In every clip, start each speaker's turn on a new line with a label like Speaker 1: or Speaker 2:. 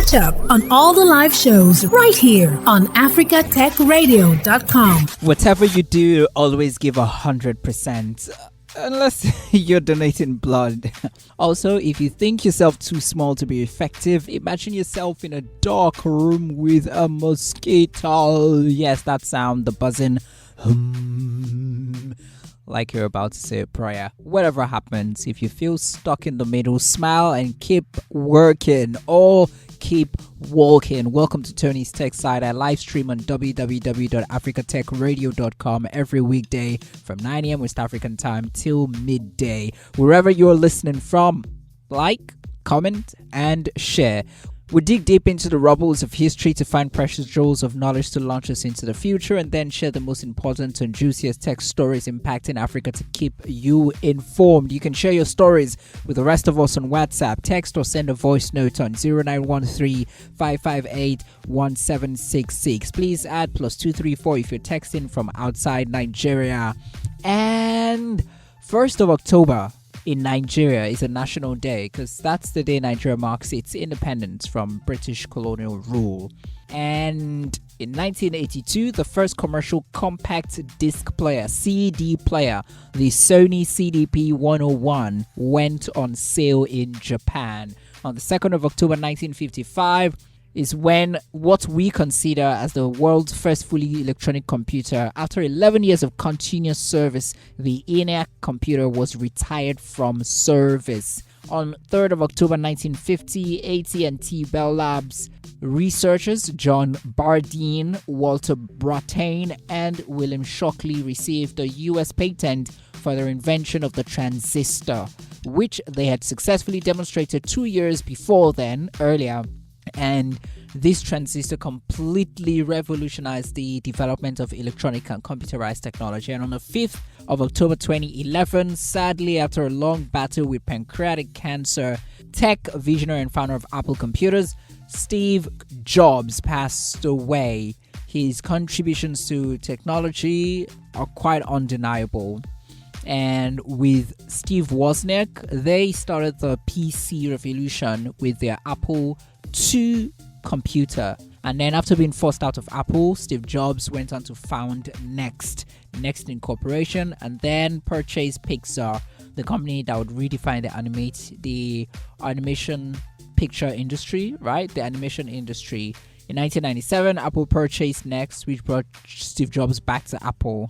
Speaker 1: Catch up on all the live shows right here on africatechradio.com.
Speaker 2: Whatever you do, always give 100%. Unless you're donating blood. Also, if you think yourself too small to be effective, imagine yourself in a dark room with a mosquito. Yes, that sound, the buzzing. Like you're about to say a prayer. Whatever happens, if you feel stuck in the middle, smile and keep working or keep walking. Welcome to Tony's Tech Side. I live stream on www.africatechradio.com every weekday from 9 a.m. West African time till midday. Wherever you're listening from, like, comment, and share. We dig deep into the rubbles of history to find precious jewels of knowledge to launch us into the future and then share the most important and juiciest tech stories impacting Africa to keep you informed. You can share your stories with the rest of us on WhatsApp, text or send a voice note on 0913-558-1766. Please add +234 if you're texting from outside Nigeria. And 1st of October in Nigeria is a national day because that's the day Nigeria marks its independence from British colonial rule. And in 1982, the first commercial compact disc player, CD player, the Sony CDP-101, went on sale in Japan. On the 2nd of October 1955, is when what we consider as the world's first fully electronic computer, after 11 years of continuous service, the ENIAC computer was retired from service. On 3rd of October 1950, AT&T Bell Labs researchers John Bardeen, Walter Brattain, and William Shockley received a U.S. patent for their invention of the transistor, which they had successfully demonstrated 2 years before then, earlier. And this transistor completely revolutionized the development of electronic and computerized technology. And on the 5th of October 2011, sadly, after a long battle with pancreatic cancer, tech visionary and founder of Apple Computers, Steve Jobs, passed away. His contributions to technology are quite undeniable. And with Steve Wozniak, they started the PC revolution with their Apple II computer. And then after being forced out of Apple, Steve Jobs went on to found Next Incorporation, and then purchased Pixar, the company that would redefine the animation picture industry, right? The animation industry. In 1997, Apple purchased Next, which brought Steve Jobs back to Apple.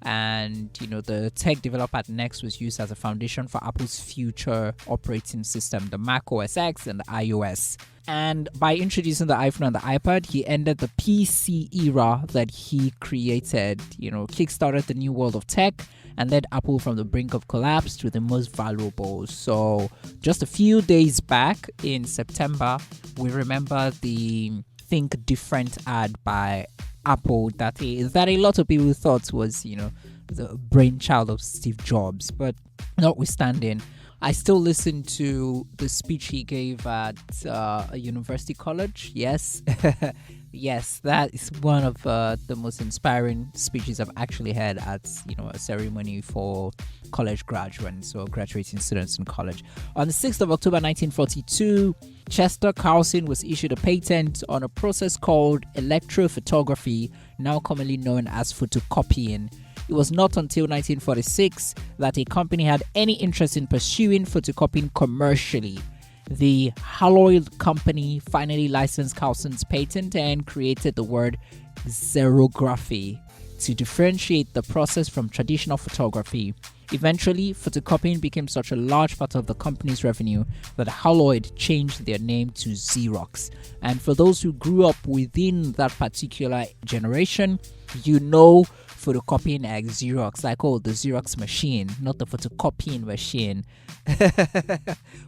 Speaker 2: And, the tech developed at Next was used as a foundation for Apple's future operating system, the Mac OS X and the iOS. And by introducing the iPhone and the iPad, he ended the PC era that he created, kickstarted the new world of tech and led Apple from the brink of collapse to the most valuable. So just a few days back in September, we remember the Think Different ad by Apple that a lot of people thought was, the brainchild of Steve Jobs. But notwithstanding, I still listen to the speech he gave at a university college. Yes, yes, that is one of the most inspiring speeches I've actually had at a ceremony for college graduates or graduating students in college. On the 6th of October 1942, Chester Carlson was issued a patent on a process called electrophotography, now commonly known as photocopying. It was not until 1946 that a company had any interest in pursuing photocopying commercially. The Haloid Company finally licensed Carlson's patent and created the word xerography to differentiate the process from traditional photography. Eventually, photocopying became such a large part of the company's revenue that Haloid changed their name to Xerox. And for those who grew up within that particular generation, photocopying as Xerox, like the Xerox machine, not the photocopying machine.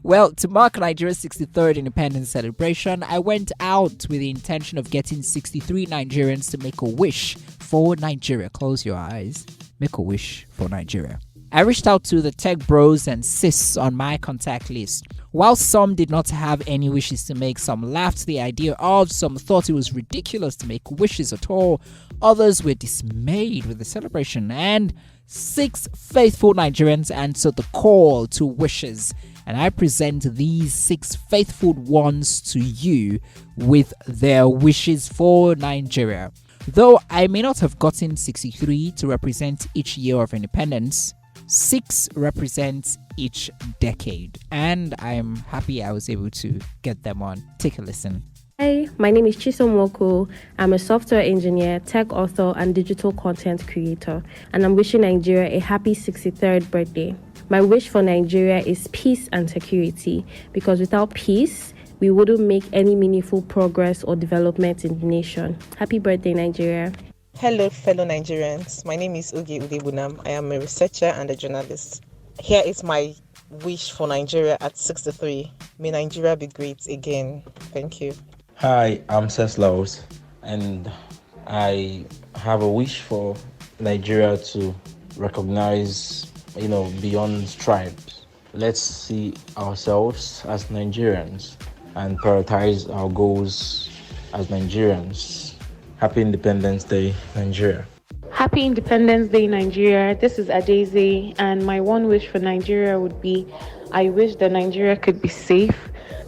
Speaker 2: Well, to mark Nigeria's 63rd independence celebration, I went out with the intention of getting 63 Nigerians to make a wish for Nigeria. Close your eyes. Make a wish for Nigeria. I reached out to the Tech Bros and Sis on my contact list. While some did not have any wishes to make, some laughed the idea of, some thought it was ridiculous to make wishes at all, others were dismayed with the celebration, and 6 faithful Nigerians answered the call to wishes. and I present these 6 faithful ones to you with their wishes for Nigeria. Though I may not have gotten 63 to represent each year of independence, 6 represents each decade, and I'm happy I was able to get them on. Take a listen.
Speaker 3: Hi, my name is Chisom Woko. I'm a software engineer, tech author, and digital content creator, and I'm wishing Nigeria a happy 63rd birthday. My wish for Nigeria is peace and security, because without peace, we wouldn't make any meaningful progress or development in the nation. Happy birthday, Nigeria.
Speaker 4: Hello, fellow Nigerians. My name is Uge Udebunam. I am a researcher and a journalist. Here is my wish for Nigeria at 63. May Nigeria be great again. Thank you.
Speaker 5: Hi, I'm Seslaus, and I have a wish for Nigeria to recognize, beyond tribes. Let's see ourselves as Nigerians and prioritize our goals as Nigerians. Happy Independence Day, Nigeria.
Speaker 6: Happy Independence Day, Nigeria. This is Adeze, and my one wish for Nigeria would be, I wish that Nigeria could be safe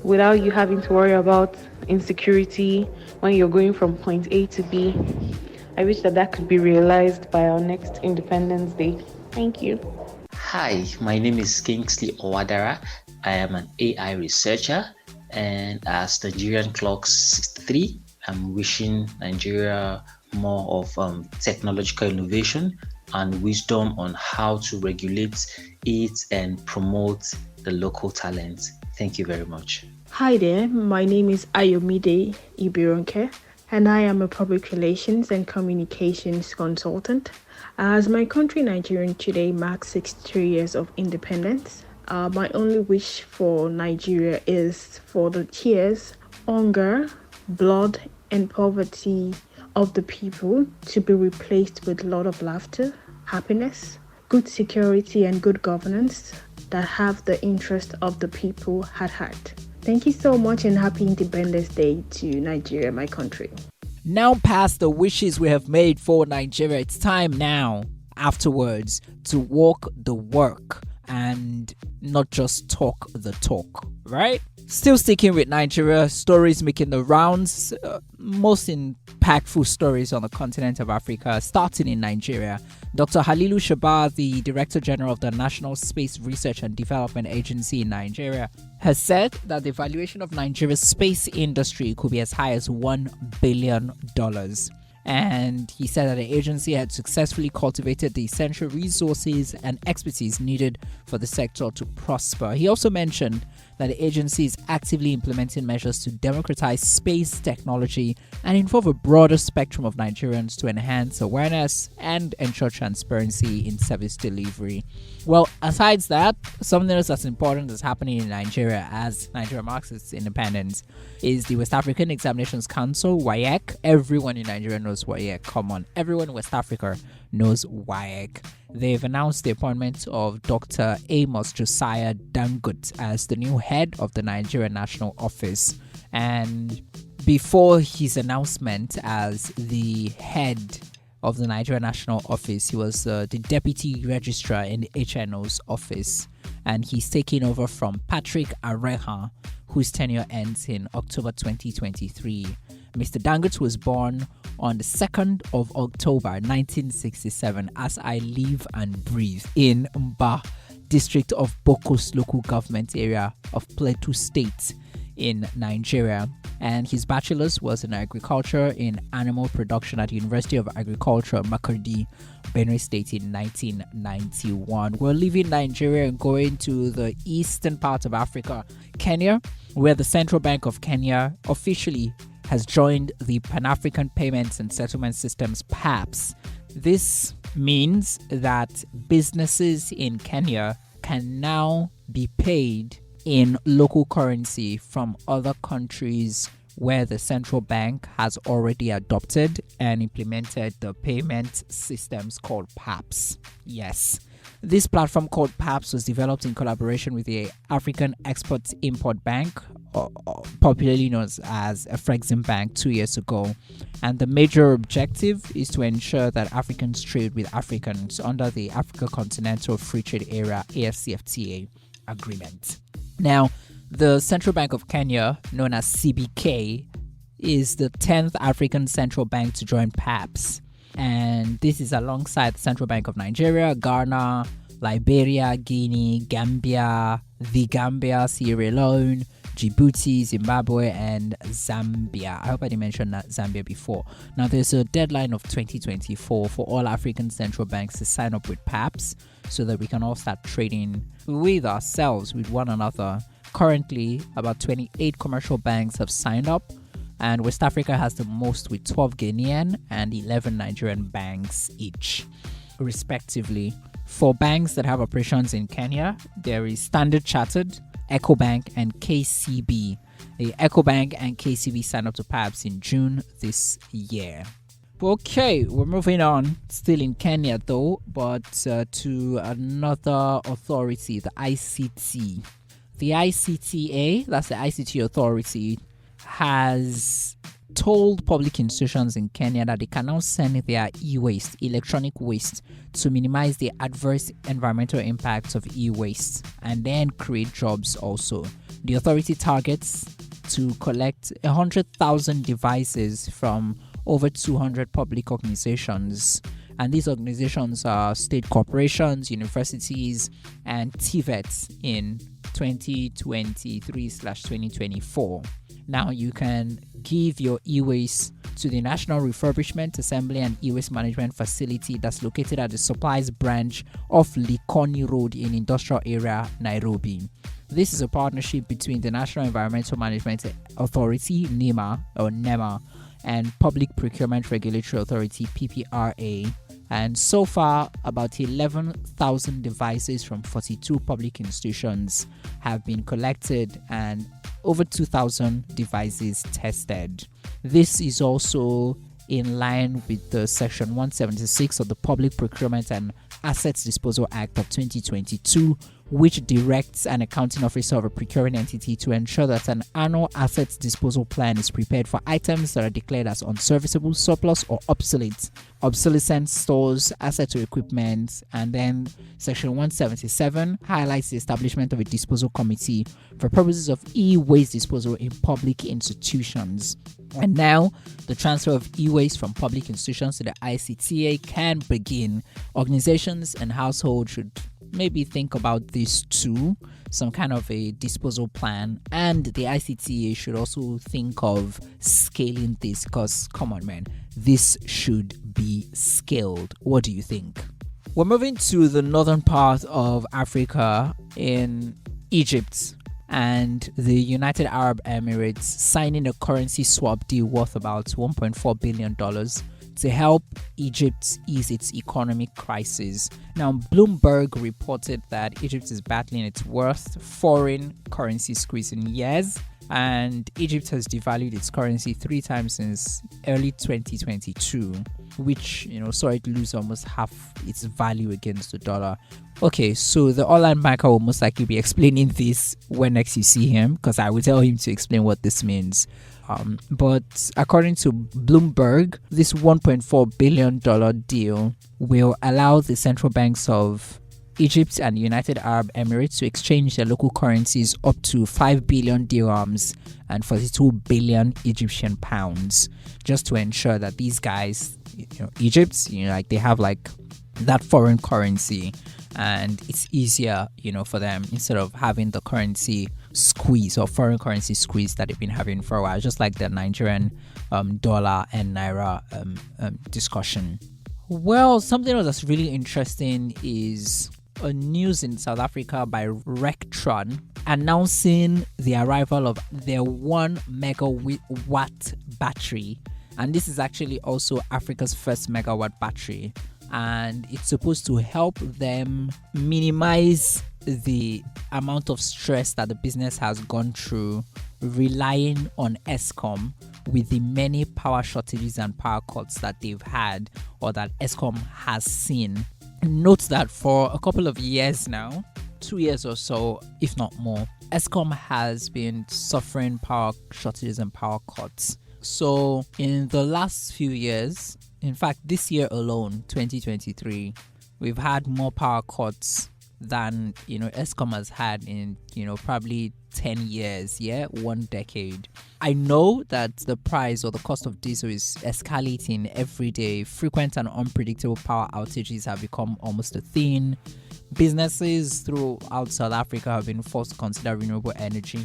Speaker 6: without you having to worry about insecurity when you're going from point A to B. I wish that could be realized by our next Independence Day. Thank you.
Speaker 7: Hi, my name is Kingsley Owadara. I am an AI researcher, and as Nigerian clocks 63, I'm wishing Nigeria more of technological innovation and wisdom on how to regulate it and promote the local talent. Thank you very much.
Speaker 8: Hi there, my name is Ayomide Ibironke, and I am a public relations and communications consultant. As my country, Nigeria, today marks 63 years of independence, my only wish for Nigeria is for the tears, hunger, blood, and poverty of the people to be replaced with a lot of laughter, happiness, good security, and good governance that have the interest of the people at heart. Thank you so much, and happy Independence Day to Nigeria, my country.
Speaker 2: Now past the wishes we have made for Nigeria, it's time now, afterwards, to walk the work and not just talk the talk, right? Still sticking with Nigeria, stories making the rounds, most impactful stories on the continent of Africa, starting in Nigeria. Dr. Halilu Shabar, the Director General of the National Space Research and Development Agency in Nigeria, has said that the valuation of Nigeria's space industry could be as high as $1 billion. And he said that the agency had successfully cultivated the essential resources and expertise needed for the sector to prosper. He also mentioned that the agency is actively implementing measures to democratize space technology and involve a broader spectrum of Nigerians to enhance awareness and ensure transparency in service delivery. Well, aside that, something else that's important that's happening in Nigeria as Nigeria marks its independence is the West African Examinations Council, WAEC. Everyone in Nigeria knows WAEC. Come on, everyone in West Africa knows WAEC. They've announced the appointment of Dr. Amos Josiah Dangote as the new head of the Nigeria National Office. And before his announcement as the head of the Nigeria National Office, he was the deputy registrar in the HNO's office, and he's taking over from Patrick Areha, whose tenure ends in October 2023. Mr. Dangote was born on the 2nd of October 1967 as I live and breathe in Mba, district of Bokos local government area of Plateau State in Nigeria. And his bachelor's was in agriculture in animal production at the University of Agriculture, Makurdi, Benue State in 1991. We're leaving Nigeria and going to the eastern part of Africa, Kenya, where the Central Bank of Kenya officially has joined the Pan-African Payments and Settlement Systems, PAPS. This means that businesses in Kenya can now be paid in local currency from other countries where the central bank has already adopted and implemented the payment systems called PAPS. Yes. This platform called PAPS was developed in collaboration with the African Export-Import Bank, or popularly known as Afrexim Bank, 2 years ago. And the major objective is to ensure that Africans trade with Africans under the Africa Continental Free Trade Area AFCFTA agreement. Now, the Central Bank of Kenya, known as CBK, is the 10th African central bank to join PAPS. And this is alongside the Central Bank of Nigeria, Ghana, Liberia, Guinea, Gambia, the Gambia, Sierra Leone, Djibouti, Zimbabwe, and Zambia. I hope I didn't mention that Zambia before. Now, there's a deadline of 2024 for all African central banks to sign up with PAPS so that we can all start trading with ourselves, with one another. Currently, about 28 commercial banks have signed up, and West Africa has the most with 12 Ghanaian and 11 Nigerian banks each, respectively. For banks that have operations in Kenya, there is Standard Chartered, EcoBank, and KCB. The EcoBank and KCB signed up to PAPS in June this year. Okay, we're moving on, still in Kenya though, but to another authority, the ICT. The ICTA, that's the ICT authority, has told public institutions in Kenya that they can now send their e-waste, electronic waste, to minimize the adverse environmental impacts of e-waste and then create jobs also. The authority targets to collect 100,000 devices from over 200 public organizations. And these organizations are state corporations, universities, and TVETs in 2023/2024. Now you can give your e-waste to the National Refurbishment, Assembly and E-Waste Management Facility that's located at the Supplies branch of Likoni Road in Industrial Area, Nairobi. This is a partnership between the National Environmental Management Authority, NEMA, and Public Procurement Regulatory Authority, PPRA. And so far, about 11,000 devices from 42 public institutions have been collected and over 2,000 devices tested. This is also in line with the Section 176 of the Public Procurement and Assets Disposal Act of 2022, which directs an accounting officer of a procuring entity to ensure that an annual assets disposal plan is prepared for items that are declared as unserviceable, surplus, or obsolete. Obsolescence stores, assets or equipment. And then Section 177 highlights the establishment of a disposal committee for purposes of e-waste disposal in public institutions. And now, the transfer of e-waste from public institutions to the ICTA can begin. Organizations and households should maybe think about this too, some kind of a disposal plan, and the ICTA should also think of scaling this, because come on man, this should be scaled. What do you think? We're moving to the northern part of Africa, in Egypt and the United Arab Emirates signing a currency swap deal worth about $1.4 billion to help Egypt ease its economic crisis. Now, Bloomberg reported that Egypt is battling its worst foreign currency squeeze in years, and Egypt has devalued its currency 3 times since early 2022, which, saw it lose almost half its value against the dollar. Okay, so the online banker will most likely be explaining this when next you see him, because I will tell him to explain what this means. But according to Bloomberg, this $1.4 billion deal will allow the central banks of Egypt and the United Arab Emirates to exchange their local currencies up to 5 billion dirhams and 42 billion Egyptian pounds, just to ensure that these guys, Egypt, they have that foreign currency, and it's easier, for them, instead of having the currency squeeze or foreign currency squeeze that they've been having for a while, just like the Nigerian dollar and naira discussion. Well, something else that's really interesting is a news in South Africa by Rectron announcing the arrival of their 1 megawatt battery, and this is actually also Africa's first megawatt battery, and it's supposed to help them minimize the amount of stress that the business has gone through relying on Eskom with the many power shortages and power cuts that they've had, or that Eskom has seen. Note that for a couple of years now, 2 years or so, if not more, Eskom has been suffering power shortages and power cuts. So in the last few years, in fact this year alone, 2023, we've had more power cuts than Eskom has had in probably 10 years, 1 decade. I know that the price or the cost of diesel is escalating every day. Frequent and unpredictable power outages have become almost a thing. Businesses throughout South Africa have been forced to consider renewable energy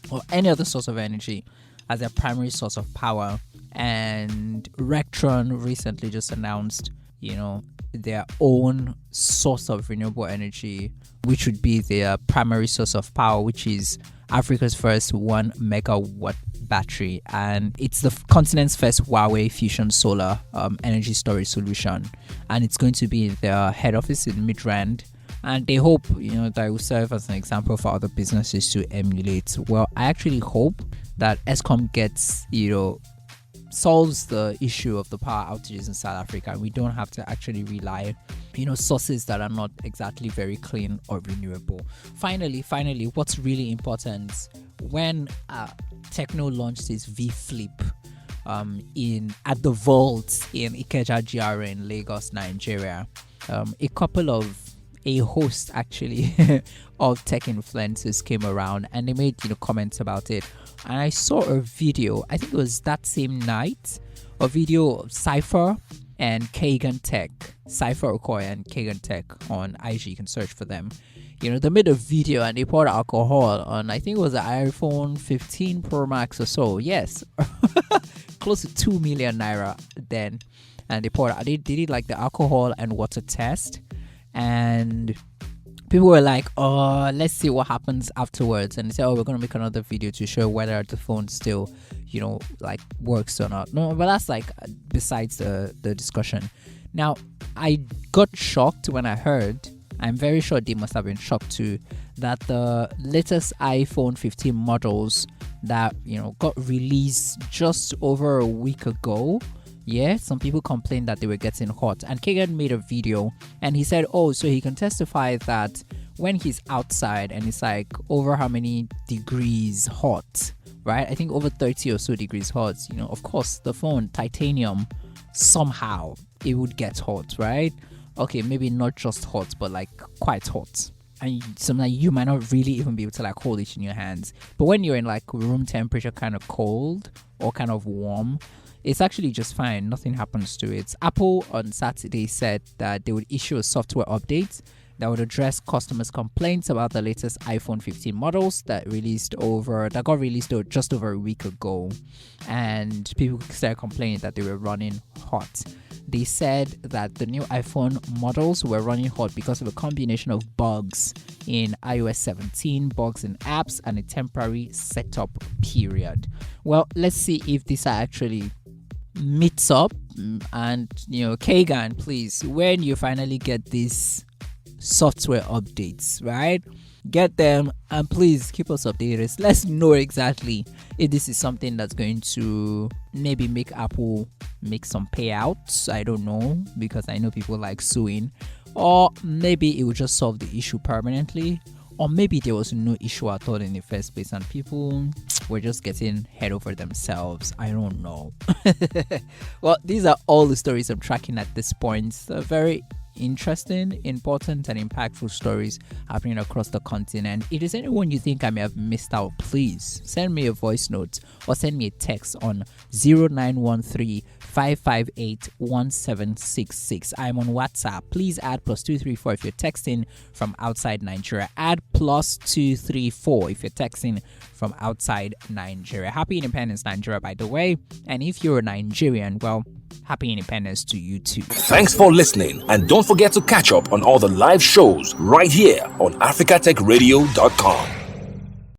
Speaker 2: or any other source of energy as their primary source of power. And Rectron recently just announced, their own source of renewable energy, which would be their primary source of power, which is Africa's first 1 megawatt battery, and it's the continent's first Huawei fusion solar energy storage solution, and it's going to be their head office in Midrand, and they hope that it will serve as an example for other businesses to emulate. Well, I actually hope that Eskom gets solves the issue of the power outages in South Africa, and we don't have to actually rely sources that are not exactly very clean or renewable. Finally, what's really important, when Techno launched its V Flip at the Vault in Ikeja GRA in Lagos, Nigeria, a host actually of tech influencers came around and they made comments about it. And I saw a video, I think it was that same night, a video of Cypher and Kagan Tech, Cypher Okoye and Kagan Tech on IG. You can search for them. They made a video and they poured alcohol on, I think it was the iPhone 15 Pro Max or so. Yes, close to 2 million naira then. And they did like the alcohol and water test. And people were like, oh, let's see what happens afterwards. And they said, oh, we're going to make another video to show whether the phone still, works or not. No, but that's besides the discussion. Now, I got shocked when I heard, I'm very sure they must have been shocked too, that the latest iPhone 15 models that, got released just over a week ago, some people complained that they were getting hot. And Kagan made a video and he said, oh, so he can testify that when he's outside and it's over how many degrees hot, right? I think over 30 or so degrees hot, of course, the phone, titanium, somehow it would get hot, right? Okay, maybe not just hot, but quite hot. And sometimes you might not really even be able to hold it in your hands. But when you're in room temperature, kind of cold or kind of warm, it's actually just fine. Nothing happens to it. Apple on Saturday said that they would issue a software update that would address customers' complaints about the latest iPhone 15 models that got released just over a week ago, and people started complaining that they were running hot. They said that the new iPhone models were running hot because of a combination of bugs in iOS 17, bugs in apps, and a temporary setup period. Well, let's see if this actually meets up. And Kagan, please, when you finally get these software updates, right, get them and please keep us updated. Let's know exactly if this is something that's going to maybe make Apple make some payouts. I don't know, because I know people like suing, or maybe it will just solve the issue permanently, or maybe there was no issue at all in the first place and people were just getting head over themselves. I don't know. Well, these are all the stories I'm tracking at this point. Very interesting, important, and impactful stories happening across the continent. If there's anyone you think I may have missed out, please send me a voice note or send me a text on 0913 558 1766. I'm on WhatsApp. Please add +234 if you're texting from outside Nigeria. Add +234 if you're texting from outside Nigeria. Happy Independence, Nigeria, by the way. And if you're a Nigerian, well, happy independence to you too.
Speaker 9: Thanks for listening, and don't forget to catch up on all the live shows right here on africatechradio.com.